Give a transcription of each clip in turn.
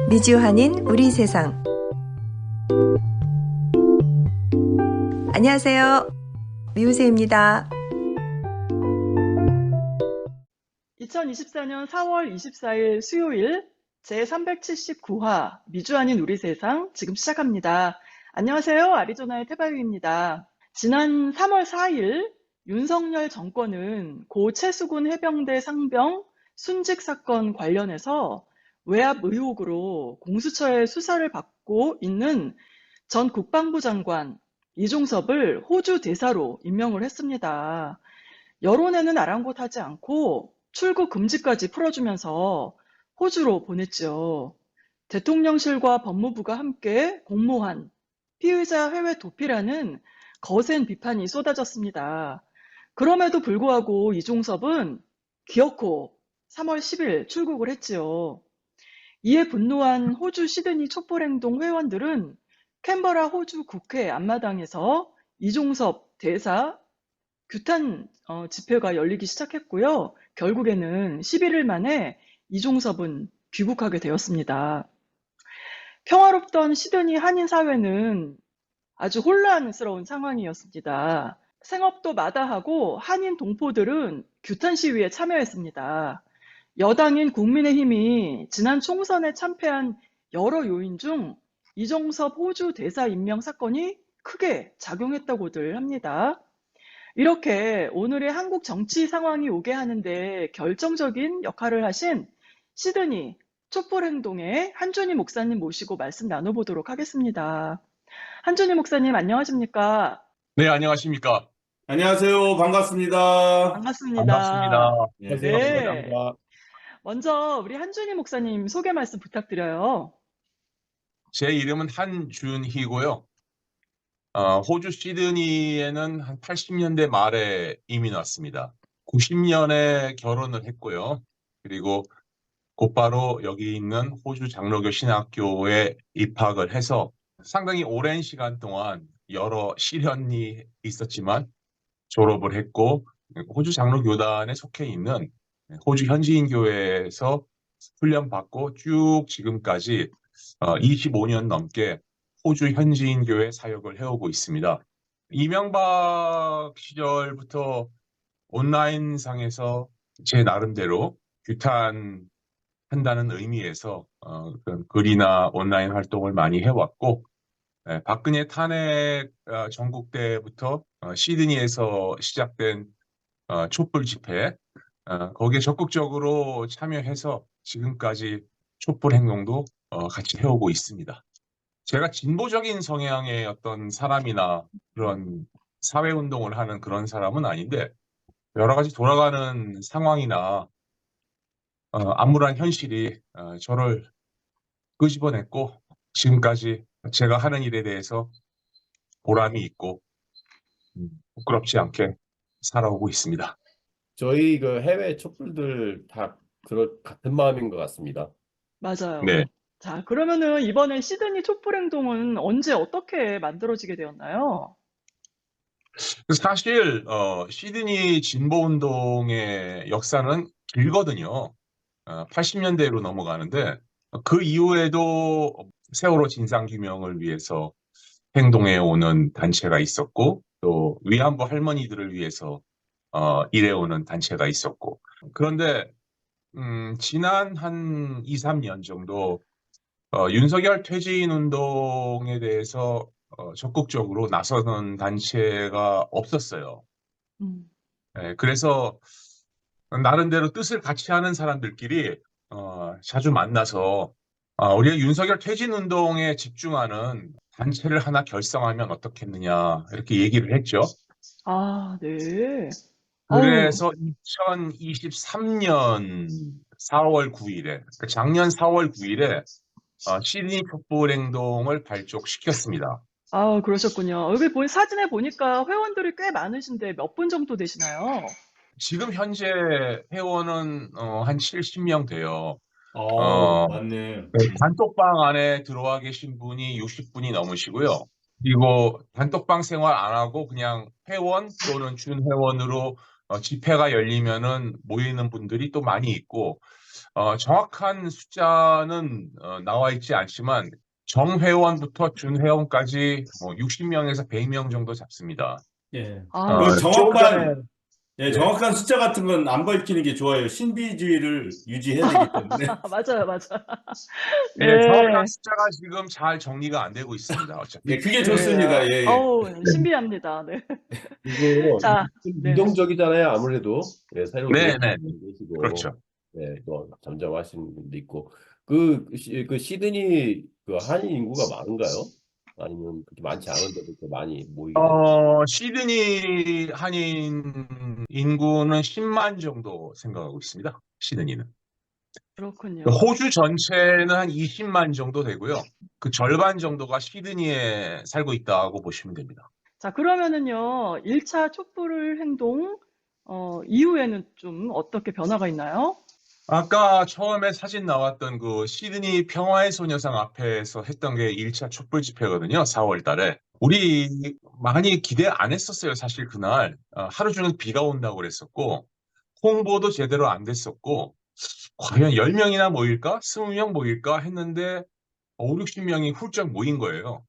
미주 한인 우리 세상. 안녕하세요. 미우새입니다. 2024년 4월 24일 수요일 제379화 미주 아닌 우리 세상 지금 시작합니다. 안녕하세요. 아리조나의 태바유입니다. 지난 3월 4일 윤석열 정권은 고 최수근 해병대 상병 순직 사건 관련해서 외압 의혹으로 공수처의 수사를 받고 있는 전 국방부 장관 이종섭을 호주 대사로 임명을 했습니다. 여론에는 아랑곳하지 않고 출국 금지까지 풀어주면서 호주로 보냈죠. 대통령실과 법무부가 함께 공모한 피의자 해외 도피라는 거센 비판이 쏟아졌습니다. 그럼에도 불구하고 이종섭은 기어코 3월 10일 출국을 했지요. 이에 분노한 호주 시드니 촛불행동 회원들은 캔버라 호주 국회 앞마당에서 이종섭 대사 규탄 집회가 열리기 시작했고요. 결국에는 11일 만에 이종섭은 귀국하게 되었습니다. 평화롭던 시드니 한인 사회는 아주 혼란스러운 상황이었습니다. 생업도 마다하고 한인 동포들은 규탄 시위에 참여했습니다. 여당인 국민의힘이 지난 총선에 참패한 여러 요인 중 이종섭 호주 대사 임명 사건이 크게 작용했다고들 합니다. 이렇게 오늘의 한국 정치 상황이 오게 하는데 결정적인 역할을 하신 시드니 촛불행동의 한준희 목사님 모시고 말씀 나눠보도록 하겠습니다. 한준희 목사님 안녕하십니까? 네, 안녕하십니까. 안녕하세요. 반갑습니다. 반갑습니다. 반갑습니다. 네, 안녕하세요. 네. 반갑습니다. 먼저 우리 한준희 목사님 소개 말씀 부탁드려요. 제 이름은 한준희고요. 호주 시드니에는 한 80년대 말에 이민 왔습니다. 90년에 결혼을 했고요. 그리고 곧바로 여기 있는 호주 장로교 신학교에 입학을 해서 상당히 오랜 시간 동안 여러 시련이 있었지만 졸업을 했고, 호주 장로교단에 속해 있는 호주 현지인 교회에서 훈련받고 쭉 지금까지 25년 넘게 호주 현지인 교회 사역을 해오고 있습니다. 이명박 시절부터 온라인상에서 제 나름대로 규탄한다는 의미에서 그런 글이나 온라인 활동을 많이 해왔고, 박근혜 탄핵 전국 때부터 시드니에서 시작된 촛불 집회, 거기에 적극적으로 참여해서 지금까지 촛불 행동도 같이 해오고 있습니다. 제가 진보적인 성향의 어떤 사람이나 그런 사회운동을 하는 그런 사람은 아닌데, 여러 가지 돌아가는 상황이나 암울한 현실이 저를 끄집어냈고, 지금까지 제가 하는 일에 대해서 보람이 있고 부끄럽지 않게 살아오고 있습니다. 저희 그 해외 촛불들 다 같은 마음인 것 같습니다. 맞아요. 네. 자, 그러면은 이번에 시드니 촛불행동은 언제 어떻게 만들어지게 되었나요? 사실 시드니 진보운동의 역사는 길거든요. 80년대로 넘어가는데 그 이후에도 세월호 진상규명을 위해서 행동해오는 단체가 있었고, 또 위안부 할머니들을 위해서 일해오는 단체가 있었고, 그런데 지난 한 2, 3년 정도 윤석열 퇴진 운동에 대해서 적극적으로 나서는 단체가 없었어요. 음. 그래서 나름대로 뜻을 같이 하는 사람들끼리 자주 만나서 우리가 윤석열 퇴진 운동에 집중하는 단체를 하나 결성하면 어떻겠느냐 이렇게 얘기를 했죠. 아, 네. 그래서 2023년 4월 9일에, 그러니까 작년 4월 9일에 시드니 촛불 행동을 발족시켰습니다. 아, 그러셨군요. 여기 사진에 보니까 회원들이 꽤 많으신데 몇 분 정도 되시나요? 지금 현재 회원은 한 70명 돼요. 맞네. 단톡방 안에 들어와 계신 분이 60분이 넘으시고요. 그리고 단톡방 생활 안 하고 그냥 회원 또는 준회원으로 집회가 열리면은 모이는 분들이 또 많이 있고, 정확한 숫자는 나와 있지 않지만 정회원부터 준회원까지 뭐 60명에서 100명 정도 잡습니다. 예. 아, 그 조금 전에 예, 네. 정확한 숫자 같은 건 안 밝히는 게 좋아요. 신비주의를 유지해야 되기 때문에. 맞아요, 맞아. 예, 정확한 네, 숫자가 지금 잘 정리가 안 되고 있습니다. 예, 어차피. 그게 예. 좋습니다. 예, 예. 어우, 신비합니다. 네. 그리고 자, 좀 네. 유동적이잖아요. 아무래도 예, 새로 네, 들어오신 네, 분도 계시고, 그렇죠. 예, 또 잠잠하신 분도 있고. 그 시드니 그 한인 인구가 많은가요? 아니면 그렇게 많지 않은데도 이렇게 많이 모이게 되나요? 시드니 한인 인구는 10만 정도 생각하고 있습니다. 시드니는. 그렇군요. 호주 전체는 한 20만 정도 되고요. 그 절반 정도가 시드니에 살고 있다고 보시면 됩니다. 자, 그러면은요, 1차 촛불 행동, 이후에는 좀 어떻게 변화가 있나요? 아까 처음에 사진 나왔던 그 시드니 평화의 소녀상 앞에서 했던 게 1차 촛불 집회거든요. 4월 달에. 우리 많이 기대 안 했었어요. 사실 그날. 하루 종일 비가 온다고 그랬었고, 홍보도 제대로 안 됐었고, 과연 10명이나 모일까? 20명 모일까? 했는데, 5, 60명이 훌쩍 모인 거예요.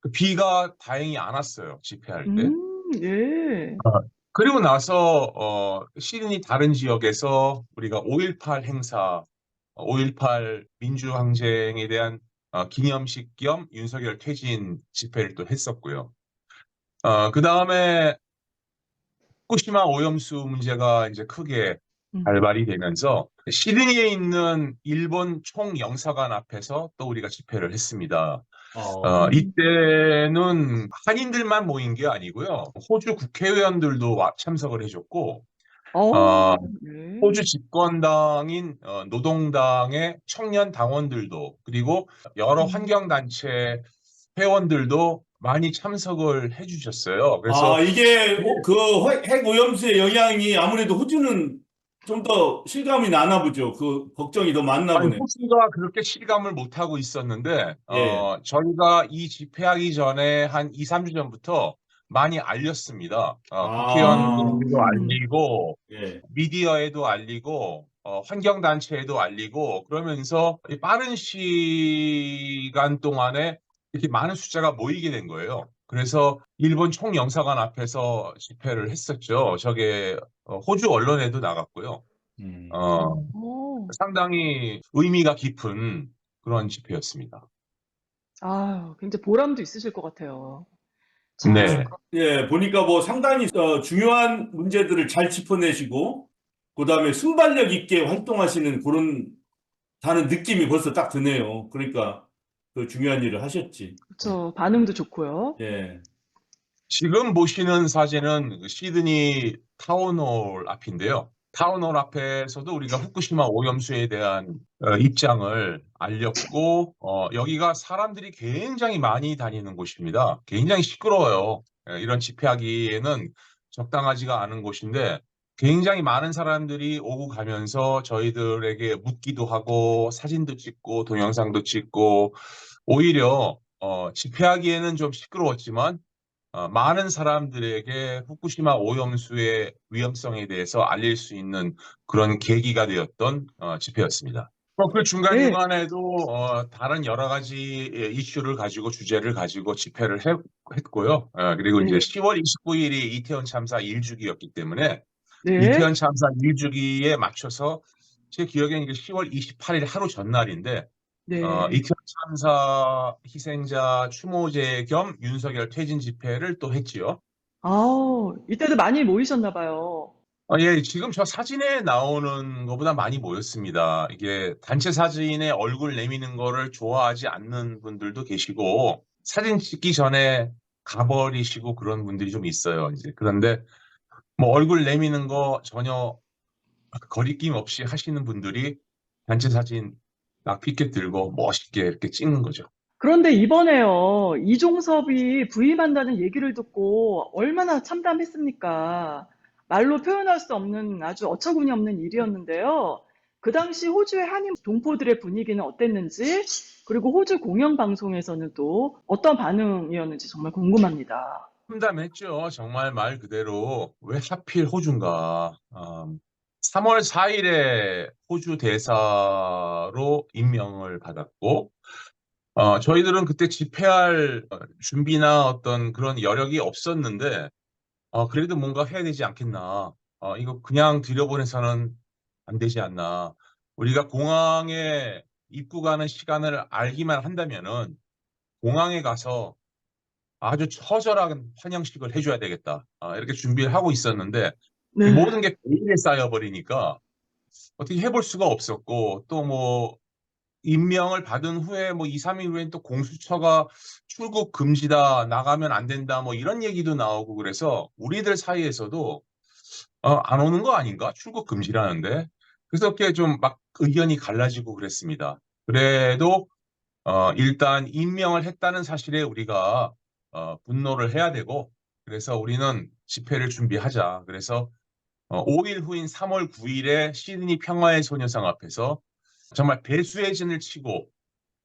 그 비가 다행히 안 왔어요. 집회할 때. 예. 그리고 나서 시드니 다른 지역에서 우리가 5.18 행사, 5.18 민주항쟁에 대한 기념식 겸 윤석열 퇴진 집회를 또 했었고요. 그 다음에 후쿠시마 오염수 문제가 이제 크게 음. 발발이 되면서 시드니에 있는 일본 총영사관 앞에서 또 우리가 집회를 했습니다. 음. 이때는 한인들만 모인 게 아니고요. 호주 국회의원들도 참석을 해줬고, 어, 호주 네. 집권당인 노동당의 청년 당원들도 그리고 여러 음. 환경단체 회원들도 많이 참석을 해주셨어요. 그래서 아, 이게 그 핵 오염수의 영향이 아무래도 호주는 좀 더 실감이 나나 보죠. 그 걱정이 더 많나 아니, 보네. 호주가 그렇게 실감을 못하고 있었는데, 예. 저희가 이 집회하기 전에 한 2, 3주 전부터 많이 알렸습니다. 국회의원들도 음. 알리고, 예. 미디어에도 알리고, 환경단체에도 알리고, 그러면서 이 빠른 시간 동안에 이렇게 많은 숫자가 모이게 된 거예요. 그래서 일본 총영사관 앞에서 집회를 했었죠. 저게 호주 언론에도 나갔고요. 어, 상당히 의미가 깊은 그런 집회였습니다. 아유, 굉장히 보람도 있으실 것 같아요. 자, 네. 예, 보니까 뭐 상당히 중요한 문제들을 잘 짚어내시고, 그다음에 순발력 있게 활동하시는 그런 다는 느낌이 벌써 딱 드네요. 그러니까 그 중요한 일을 하셨지. 그쵸. 반응도 좋고요. 예. 지금 보시는 사진은 그 시드니 타운홀 앞인데요. 타운홀 앞에서도 우리가 후쿠시마 오염수에 대한 입장을 알렸고, 여기가 사람들이 굉장히 많이 다니는 곳입니다. 굉장히 시끄러워요. 이런 집회하기에는 적당하지가 않은 곳인데, 굉장히 많은 사람들이 오고 가면서 저희들에게 묻기도 하고, 사진도 찍고, 동영상도 찍고, 오히려 집회하기에는 좀 시끄러웠지만, 많은 사람들에게 후쿠시마 오염수의 위험성에 대해서 알릴 수 있는 그런 계기가 되었던 집회였습니다. 그 네, 중간중간에도 다른 여러 가지 이슈를 가지고 주제를 가지고 집회를 했고요. 그리고 이제 네, 10월 29일이 이태원 참사 1주기였기 때문에 네, 이태원 참사 1주기에 맞춰서 제 기억에는 이게 10월 28일 하루 전날인데 네. 이태원 참사 희생자 추모제 겸 윤석열 퇴진 집회를 또 했지요. 아우, 이때도 많이 모이셨나 봐요. 예, 지금 저 사진에 나오는 것보다 많이 모였습니다. 이게 단체 사진에 얼굴 내미는 거를 좋아하지 않는 분들도 계시고, 사진 찍기 전에 가버리시고 그런 분들이 좀 있어요. 이제 그런데 뭐 얼굴 내미는 거 전혀 거리낌 없이 하시는 분들이 단체 사진 막 피켓 들고 멋있게 이렇게 찍는 거죠. 그런데 이번에요, 이종섭이 부임한다는 얘기를 듣고 얼마나 참담했습니까? 말로 표현할 수 없는 아주 어처구니 없는 일이었는데요. 그 당시 호주의 한인 동포들의 분위기는 어땠는지, 그리고 호주 공영방송에서는 또 어떤 반응이었는지 정말 궁금합니다. 참담했죠. 정말 말 그대로 왜 하필 호주인가. 3월 4일에 호주 대사로 임명을 받았고, 저희들은 그때 집회할 준비나 어떤 그런 여력이 없었는데, 그래도 뭔가 해야 되지 않겠나. 이거 그냥 들여보내서는 안 되지 않나. 우리가 공항에 입국하는 시간을 알기만 한다면은 공항에 가서 아주 처절한 환영식을 해줘야 되겠다. 이렇게 준비를 하고 있었는데 이 네. 모든 게 베일에 쌓여버리니까 어떻게 해볼 수가 없었고 또 뭐 임명을 받은 후에 뭐 2, 3일 후엔 또 공수처가 출국 금지다, 나가면 안 된다, 뭐 이런 얘기도 나오고 그래서 우리들 사이에서도 안 오는 거 아닌가? 출국 금지라는데. 그래서 이렇게 좀 막 의견이 갈라지고 그랬습니다. 그래도 일단 임명을 했다는 사실에 우리가 분노를 해야 되고, 그래서 우리는 집회를 준비하자. 그래서 5일 후인 3월 9일에 시드니 평화의 소녀상 앞에서 정말 배수의 진을 치고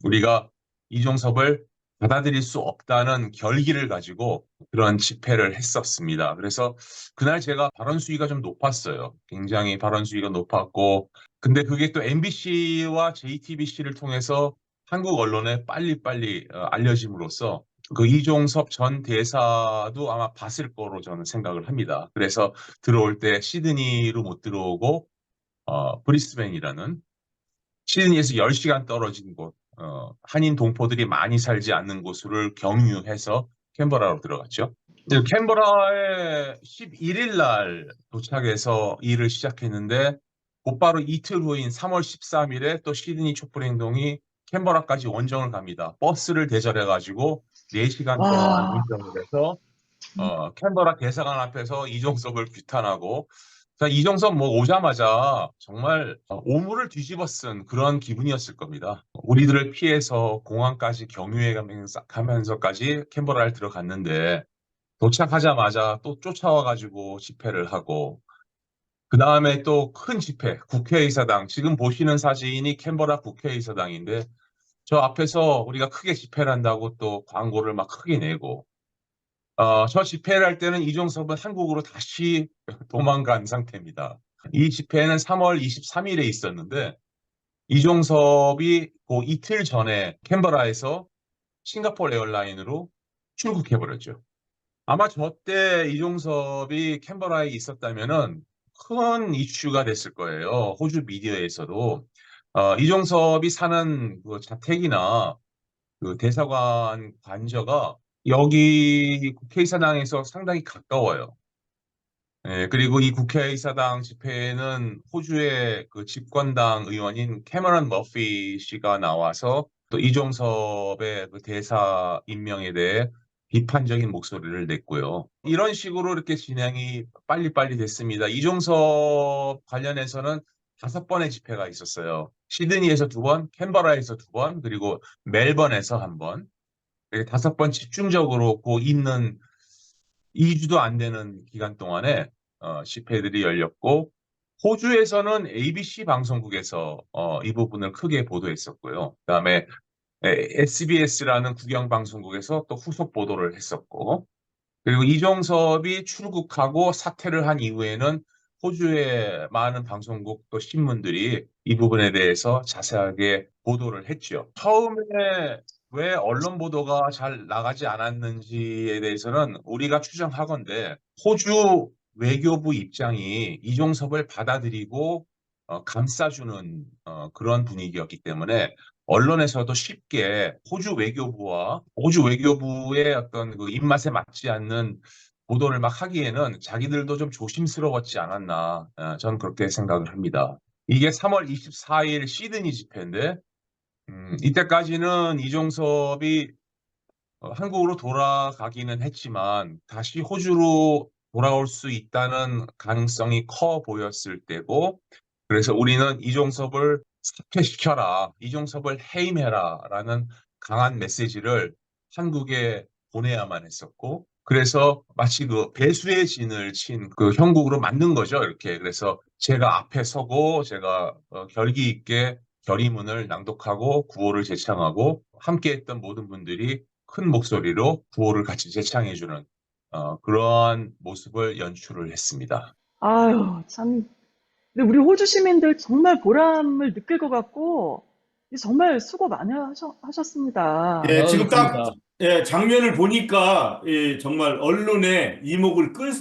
우리가 이종섭을 받아들일 수 없다는 결기를 가지고 그런 집회를 했었습니다. 그래서 그날 제가 발언 수위가 좀 높았어요. 굉장히 발언 수위가 높았고, 근데 그게 또 MBC와 JTBC를 통해서 한국 언론에 빨리빨리 알려짐으로써 그 이종섭 전 대사도 아마 봤을 거로 저는 생각을 합니다. 그래서 들어올 때 시드니로 못 들어오고 브리스벤이라는 시드니에서 10시간 떨어진 곳, 한인 동포들이 많이 살지 않는 곳을 경유해서 캔버라로 들어갔죠. 캔버라에 11일 날 도착해서 일을 시작했는데 곧바로 이틀 후인 3월 13일에 또 시드니 촛불행동이 캔버라까지 원정을 갑니다. 버스를 대절해가지고 4시간 동안 와, 운전을 해서 캔버라 대사관 앞에서 이종섭을 규탄하고, 자, 이종섭 뭐 오자마자 정말 오물을 뒤집어 쓴 그런 기분이었을 겁니다. 우리들을 피해서 공항까지 경유해 가면서까지 캔버라를 들어갔는데 도착하자마자 또 쫓아와가지고 집회를 하고, 그 다음에 또 큰 집회, 국회의사당, 지금 보시는 사진이 캔버라 국회의사당인데 저 앞에서 우리가 크게 집회를 한다고 또 광고를 막 크게 내고, 저 집회를 할 때는 이종섭은 한국으로 다시 도망간 상태입니다. 이 집회는 3월 23일에 있었는데 이종섭이 그 이틀 전에 캔버라에서 싱가포르 에어라인으로 출국해버렸죠. 아마 저 때 이종섭이 캔버라에 있었다면은 큰 이슈가 됐을 거예요. 호주 미디어에서도. 이종섭이 사는 그 자택이나 그 대사관 관저가 여기 국회의사당에서 상당히 가까워요. 예, 그리고 이 국회의사당 집회에는 호주의 그 집권당 의원인 캐머런 머피 씨가 나와서 또 이종섭의 그 대사 임명에 대해 비판적인 목소리를 냈고요. 이런 식으로 이렇게 진행이 빨리빨리 됐습니다. 이종섭 관련해서는 5번의 집회가 있었어요. 시드니에서 2번, 캔버라에서 2번, 그리고 멜번에서 1번. 5번 집중적으로 그 있는 2주도 안 되는 기간 동안에 집회들이 열렸고, 호주에서는 ABC 방송국에서 이 부분을 크게 보도했었고요. 그다음에 SBS라는 국영 방송국에서 또 후속 보도를 했었고, 그리고 이종섭이 출국하고 사퇴를 한 이후에는 호주의 많은 방송국 또 신문들이 이 부분에 대해서 자세하게 보도를 했죠. 처음에 왜 언론 보도가 잘 나가지 않았는지에 대해서는 우리가 추정하건대 호주 외교부 입장이 이종섭을 받아들이고 감싸주는 그런 분위기였기 때문에 언론에서도 쉽게 호주 외교부의 어떤 그 입맛에 맞지 않는 보도를 막 하기에는 자기들도 좀 조심스러웠지 않았나, 저는 그렇게 생각을 합니다. 이게 3월 24일 시드니 집회인데, 이때까지는 이종섭이 한국으로 돌아가기는 했지만 다시 호주로 돌아올 수 있다는 가능성이 커 보였을 때고, 그래서 우리는 이종섭을 사퇴시켜라, 이종섭을 해임해라 라는 강한 메시지를 한국에 보내야만 했었고, 그래서 마치 그 배수의 진을 친 그 형국으로 만든 거죠, 이렇게. 그래서 제가 앞에 서고 제가 결기 있게 결의문을 낭독하고 구호를 제창하고 함께했던 모든 분들이 큰 목소리로 구호를 같이 제창해주는 그러한 모습을 연출을 했습니다. 아유, 참 근데 우리 호주 시민들 정말 보람을 느낄 것 같고, 정말 수고 많이 하셨습니다. 예, 지금 딱, 그렇습니다. 예, 장면을 보니까, 예, 정말 언론의 이목을 끌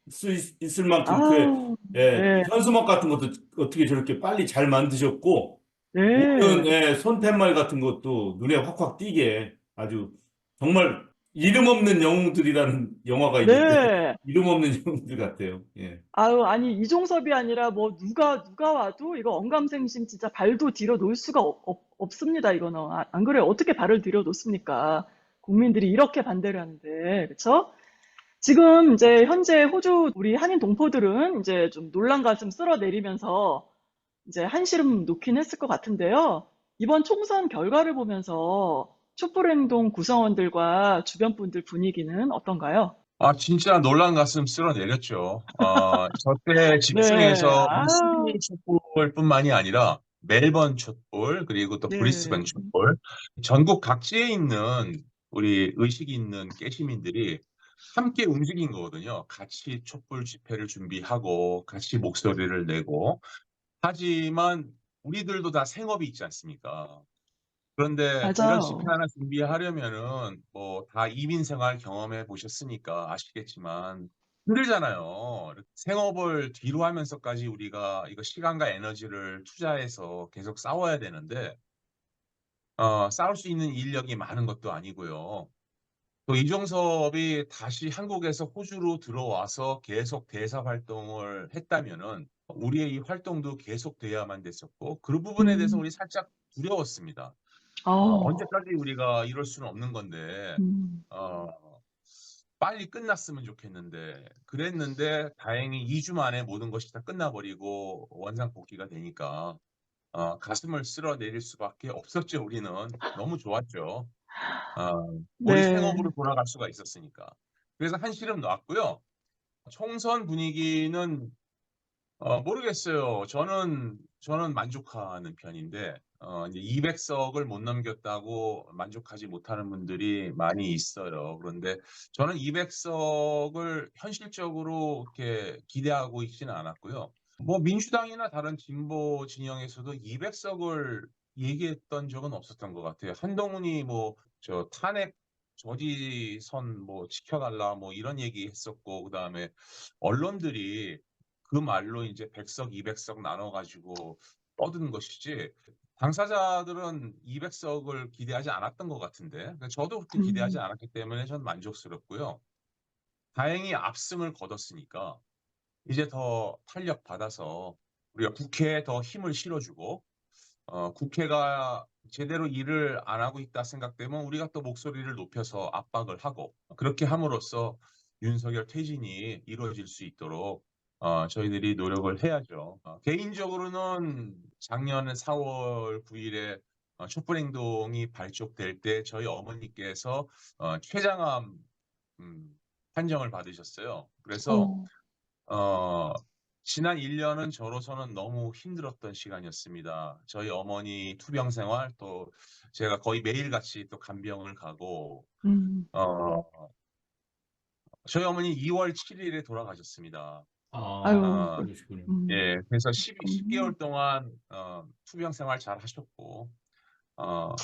수 있을 만큼 아우, 예, 네, 현수막 같은 것도 어떻게 저렇게 빨리 잘 만드셨고, 모든, 네, 예, 손팻말 같은 것도 눈에 확확 띄게 아주 정말 이름 없는 영웅들이라는 영화가 있는데, 네. 이름 없는 영웅들 같아요. 예. 아유, 아니, 이종섭이 아니라 뭐, 누가 와도 이거 언감생심 진짜 발도 뒤로 놓을 수가 없습니다, 이거는. 안 그래요? 어떻게 발을 뒤로 놓습니까? 국민들이 이렇게 반대를 하는데, 그쵸? 지금 이제 현재 호주 우리 한인 동포들은 이제 좀 놀란 가슴 쓸어내리면서 이제 한시름 놓긴 했을 것 같은데요. 이번 총선 결과를 보면서 촛불행동 구성원들과 주변 분들 분위기는 어떤가요? 진짜 놀란 가슴 쓸어내렸죠. 저때 네, 집중해서 아, 시드니 촛불뿐만이 아니라 멜번 촛불, 그리고 또 브리스벤 네. 촛불, 전국 각지에 있는 우리 의식 있는 깨시민들이 함께 움직인 거거든요. 같이 촛불 집회를 준비하고, 같이 목소리를 내고. 하지만 우리들도 다 생업이 있지 않습니까? 그런데 이런 집회 맞아요. 하나 준비하려면은 뭐 다 이민 생활 경험해 보셨으니까 아시겠지만 힘들잖아요. 생업을 뒤로 하면서까지 우리가 이거 시간과 에너지를 투자해서 계속 싸워야 되는데 싸울 수 있는 인력이 많은 것도 아니고요. 또 이종섭이 다시 한국에서 호주로 들어와서 계속 대사 활동을 했다면은 우리의 이 활동도 계속돼야만 됐었고 그 부분에 대해서 음, 우리 살짝 두려웠습니다. 어, 언제까지 우리가 이럴 수는 없는 건데, 음, 어, 빨리 끝났으면 좋겠는데, 그랬는데, 다행히 2주 만에 모든 것이 다 끝나버리고, 원상복귀가 되니까, 가슴을 쓸어내릴 수밖에 없었죠, 우리는. 너무 좋았죠. 우리 네. 생업으로 돌아갈 수가 있었으니까. 그래서 한시름 놨고요. 총선 분위기는 모르겠어요. 저는 만족하는 편인데, 이제 200석을 못 넘겼다고 만족하지 못하는 분들이 많이 있어요. 그런데 저는 200석을 현실적으로 이렇게 기대하고 있지는 않았고요. 뭐 민주당이나 다른 진보 진영에서도 200석을 얘기했던 적은 없었던 것 같아요. 한동훈이 뭐 저 탄핵 저지선 뭐 지켜달라 뭐 이런 얘기 했었고, 그다음에 언론들이 그 말로 이제 100석, 200석 나눠가지고 뻗은 것이지, 당사자들은 200석을 기대하지 않았던 것 같은데, 저도 그렇게 기대하지 음, 않았기 때문에 전 만족스럽고요. 다행히 압승을 거뒀으니까 이제 더 탄력 받아서 우리가 국회에 더 힘을 실어주고, 국회가 제대로 일을 안 하고 있다 생각되면 우리가 또 목소리를 높여서 압박을 하고, 그렇게 함으로써 윤석열 퇴진이 이루어질 수 있도록 저희들이 노력을 해야죠. 개인적으로는 작년 4월 9일에 촛불행동이 발족될 때 저희 어머니께서 췌장암 음, 판정을 받으셨어요. 그래서 어, 어, 지난 1년은 저로서는 너무 힘들었던 시간이었습니다. 저희 어머니 투병 생활, 또 제가 거의 매일같이 또 간병을 가고, 음, 어, 저희 어머니 2월 7일에 돌아가셨습니다. 아유, 어, 그러시군요. 예, 그래서 음, 10개월 동안 투병 생활 잘 하셨고, 어,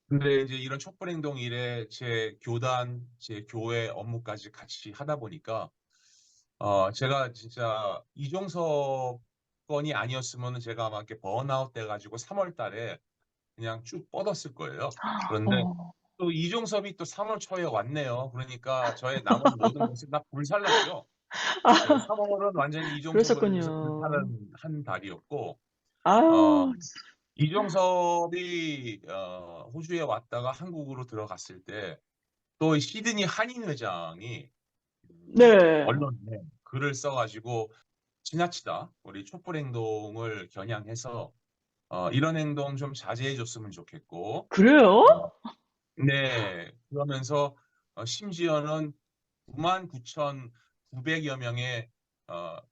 근데 이제 이런 촛불행동 일에 제 교단, 제 교회 업무까지 같이 하다 보니까 제가 진짜 이종섭 건이 아니었으면 제가 아마 이렇게 번아웃 돼가지고 3월 달에 그냥 쭉 뻗었을 거예요. 그런데 어, 또 이종섭이 또 3월 초에 왔네요. 그러니까 저의 남은 모든 것이 다 불살랐죠. 그래서 3월은 완전히 이종섭을 위해서 그러셨군요. 불타는 한 달이었고, 어, 아유, 이종섭이 호주에 왔다가 한국으로 들어갔을 때 또 시드니 한인 회장이 네. 언론에 글을 써가지고 지나치다 우리 촛불 행동을 겨냥해서 이런 행동 좀 자제해 줬으면 좋겠고, 그래요? 어, 네, 그러면서 심지어는 99,900여 명의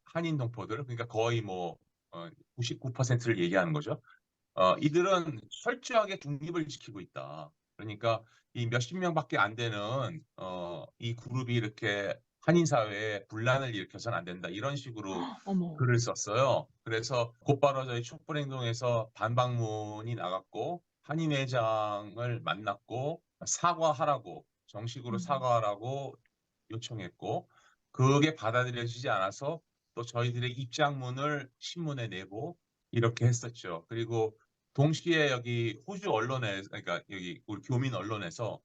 한인 동포들, 그러니까 거의 뭐 99%를 얘기하는 거죠. 이들은 철저하게 중립을 지키고 있다. 그러니까 이 몇십 명밖에 안 되는 이 그룹이 이렇게 한인 사회에 분란을 일으켜서는 안 된다. 이런 식으로 어머. 글을 썼어요. 그래서 곧바로 저희 촛불행동에서 반박문이 나갔고 한인 회장을 만났고 사과하라고 정식으로 음. 사과하라고 요청했고 그게 받아들여지지 않아서 또 저희들의 입장문을 신문에 내고 이렇게 했었죠. 그리고 동시에 여기 호주 언론에 그러니까 여기 우리 교민 언론에서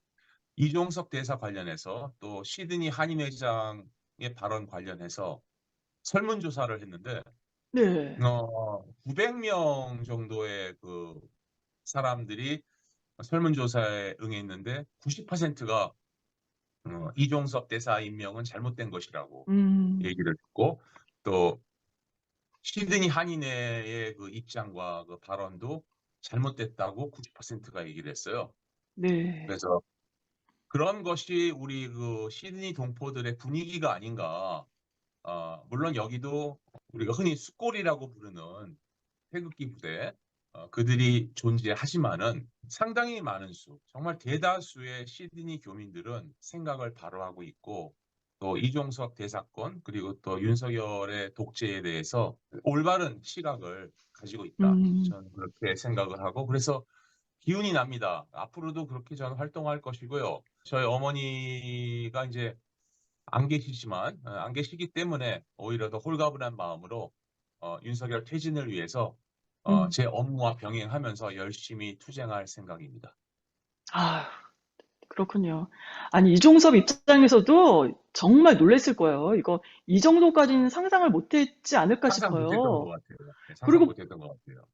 이종석 대사 관련해서 또 시드니 한인 회장의 발언 관련해서 설문조사를 했는데 네. 900명 정도의 그 사람들이 설문조사에 응했는데 90%가 이종석 대사 임명은 잘못된 것이라고 음. 얘기를 했고 또 시드니 한인회의 그 입장과 그 발언도 잘못됐다고 90%가 얘기를 했어요. 네. 그래서 그런 것이 우리 그 시드니 동포들의 분위기가 아닌가. 물론 여기도 우리가 흔히 숫골이라고 부르는 태극기 부대 그들이 존재하지만은 상당히 많은 수, 정말 대다수의 시드니 교민들은 생각을 바로 하고 있고 또 이종석 대사건 그리고 또 윤석열의 독재에 대해서 올바른 시각을 가지고 있다. 음. 저는 그렇게 생각을 하고 그래서 기운이 납니다. 앞으로도 그렇게 저는 활동할 것이고요. 저희 어머니가 이제 안 계시지만 안 계시기 때문에 오히려 더 홀가분한 마음으로 윤석열 퇴진을 위해서 음. 제 업무와 병행하면서 열심히 투쟁할 생각입니다. 아, 그렇군요. 아니, 이종섭 입장에서도 정말 놀랐을 거예요. 이거 이 정도까지는 상상을 못 했지 않을까 상상 못했던 것 싶어요. 같아요. 네, 상상 그리고 못했던 것 같아요.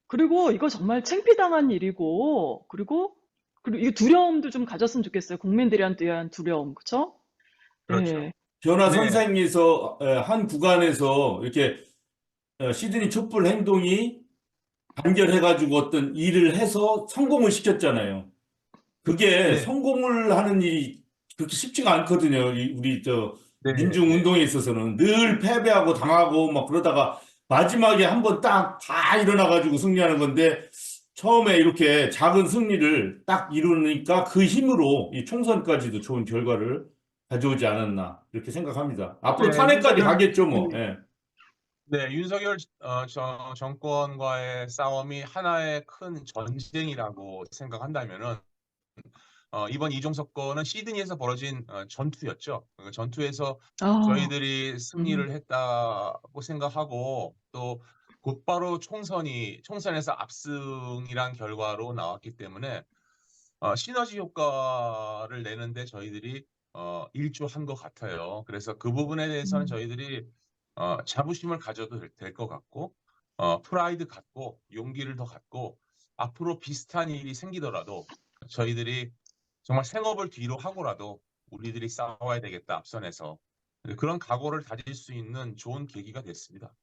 그리고 이거 정말 창피당한 일이고, 그리고 이 두려움도 좀 가졌으면 좋겠어요. 국민들한테 대한 두려움, 그쵸? 그렇죠. 네. 변화 네, 선생에서 한 구간에서 이렇게 시드니 촛불 행동이 단결해가지고 어떤 일을 해서 성공을 시켰잖아요. 그게 네, 성공을 하는 일이 그렇게 쉽지가 않거든요. 우리 저 네, 네. 민중운동에 있어서는 늘 패배하고 당하고 막 그러다가 마지막에 한번 딱 다 일어나가지고 승리하는 건데 처음에 이렇게 작은 승리를 딱 이루니까 그 힘으로 이 총선까지도 좋은 결과를 가져오지 않았나 이렇게 생각합니다. 앞으로 네, 탄핵까지 가겠죠, 뭐. 네. 예. 네, 윤석열 정권과의 싸움이 하나의 큰 전쟁이라고 생각한다면은 이번 이종석 건은 시드니에서 벌어진 전투였죠. 그 전투에서 아, 저희들이 음, 승리를 했다고 생각하고 또 곧바로 총선에서 압승이란 결과로 나왔기 때문에 시너지 효과를 내는데 저희들이 일조한 것 같아요. 그래서 그 부분에 대해서는 음. 저희들이 자부심을 가져도 될 것 같고 프라이드 갖고 용기를 더 갖고 앞으로 비슷한 일이 생기더라도 저희들이 정말 생업을 뒤로 하고라도 우리들이 싸워야 되겠다 앞선에서 그런 각오를 다질 수 있는 좋은 계기가 됐습니다.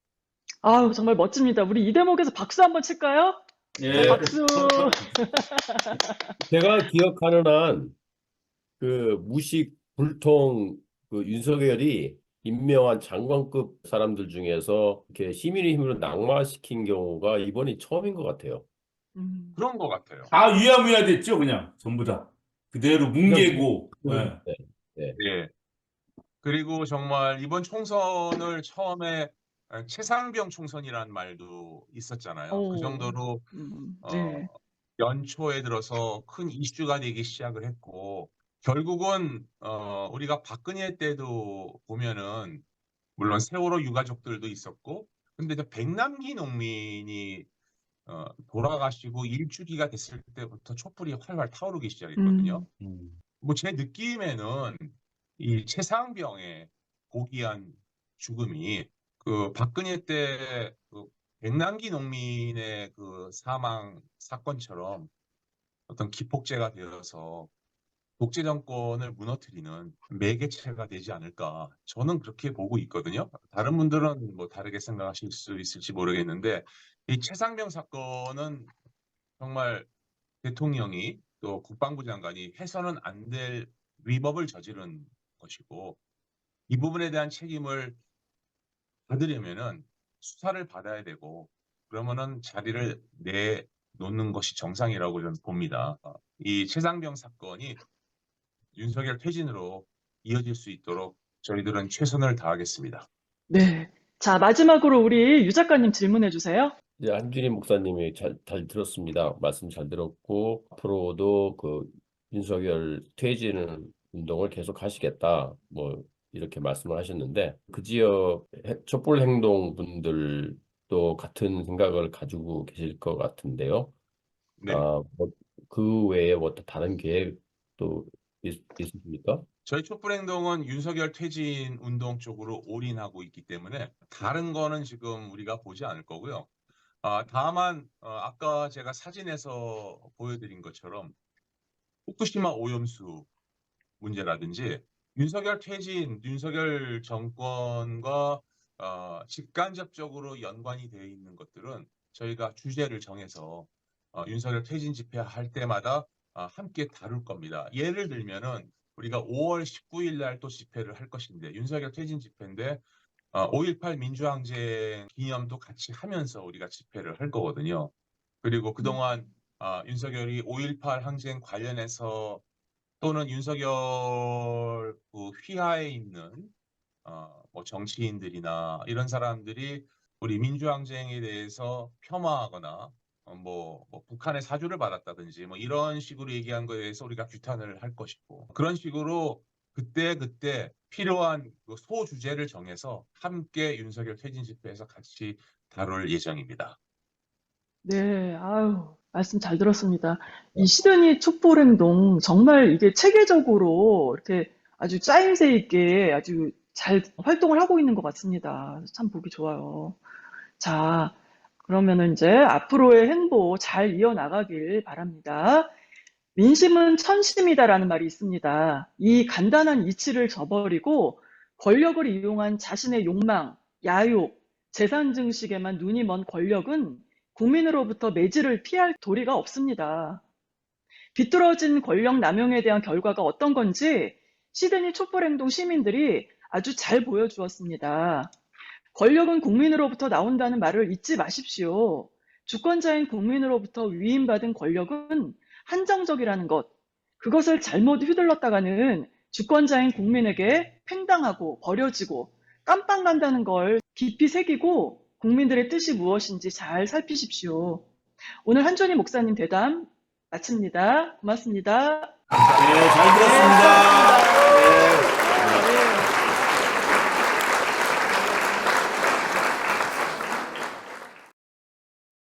아우, 정말 멋집니다. 우리 이 대목에서 박수 한번 칠까요? 자, 예. 박수. 제가 기억하는 한 그 무식 불통 그 윤석열이 임명한 장관급 사람들 중에서 이렇게 시민의 힘으로 낙마시킨 경우가 이번이 처음인 것 같아요. 음. 그런 것 같아요. 다 위야무야 됐죠, 그냥 전부 다. 그대로 그냥 뭉개고. 예. 네, 네. 예. 그리고 정말 이번 총선을 처음에 최상병 총선이라는 말도 있었잖아요. 그 어, 정도로 어, 네. 연초에 들어서 큰 이슈가 되기 시작을 했고 결국은 우리가 박근혜 때도 보면은 물론 세월호 유가족들도 있었고 근데 저 백남기 농민이 돌아가시고 일주기가 됐을 때부터 촛불이 활활 타오르기 시작했거든요. 음. 뭐 제 느낌에는 이 최상병의 고귀한 죽음이 그 박근혜 때그 백남기 농민의 그 사망 사건처럼 어떤 기폭제가 되어서 독재 정권을 무너뜨리는 매개체가 되지 않을까 저는 그렇게 보고 있거든요. 다른 분들은 뭐 다르게 생각하실 수 있을지 모르겠는데 이 최상병 사건은 정말 대통령이 또 국방부 장관이 해서는 안 될 위법을 저지른 것이고 이 부분에 대한 책임을 받으려면은 수사를 받아야 되고 그러면은 자리를 내놓는 것이 정상이라고 저는 봅니다. 이 최상병 사건이 윤석열 퇴진으로 이어질 수 있도록 저희들은 최선을 다하겠습니다. 네. 자, 마지막으로 우리 유 작가님 질문해 주세요. 이제 한준희 목사님이 잘 들었습니다. 말씀 잘 들었고 앞으로도 그 윤석열 퇴진 운동을 계속 하시겠다. 뭐 이렇게 말씀을 하셨는데 그 지역 촛불 행동 분들도 같은 생각을 가지고 계실 것 같은데요. 네. 그 외에 뭐 다른 계획도 있으십니까? 저희 촛불행동은 윤석열 퇴진 운동 쪽으로 올인하고 있기 때문에 다른 거는 지금 우리가 보지 않을 거고요. 다만 아까 제가 사진에서 보여드린 것처럼 후쿠시마 오염수 문제라든지 윤석열 퇴진, 윤석열 정권과 직간접적으로 연관이 되어 있는 것들은 저희가 주제를 정해서 윤석열 퇴진 집회할 때마다 함께 다룰 겁니다. 예를 들면은 우리가 5월 19일 날 또 집회를 할 것인데 윤석열 퇴진 집회인데 5.18 민주항쟁 기념도 같이 하면서 우리가 집회를 할 거거든요. 그리고 그동안 윤석열이 5.18 항쟁 관련해서 또는 윤석열 그 휘하에 있는 뭐 정치인들이나 이런 사람들이 우리 민주항쟁에 대해서 폄하하거나 뭐 북한의 사주를 받았다든지 뭐 이런 식으로 얘기한 거에 대해서 우리가 규탄을 할 것이고 그런 식으로 그때 필요한 그 소주제를 정해서 함께 윤석열 퇴진 집회에서 같이 다룰 예정입니다. 네, 아유, 말씀 잘 들었습니다. 이 시드니 촛불행동 정말 이게 체계적으로 이렇게 아주 짜임새 있게 아주 잘 활동을 하고 있는 것 같습니다. 참 보기 좋아요. 자, 그러면은 이제 앞으로의 행보 잘 이어나가길 바랍니다. 민심은 천심이다라는 말이 있습니다. 이 간단한 이치를 저버리고 권력을 이용한 자신의 욕망, 야욕, 재산 증식에만 눈이 먼 권력은 국민으로부터 매질을 피할 도리가 없습니다. 비뚤어진 권력 남용에 대한 결과가 어떤 건지 시드니 촛불행동 시민들이 아주 잘 보여주었습니다. 권력은 국민으로부터 나온다는 말을 잊지 마십시오. 주권자인 국민으로부터 위임받은 권력은 한정적이라는 것, 그것을 잘못 휘둘렀다가는 주권자인 국민에게 팽당하고 버려지고 깜빵 간다는 걸 깊이 새기고 국민들의 뜻이 무엇인지 잘 살피십시오. 오늘 한준희 목사님 대담 마칩니다. 고맙습니다. 네, 잘 들었습니다. 네.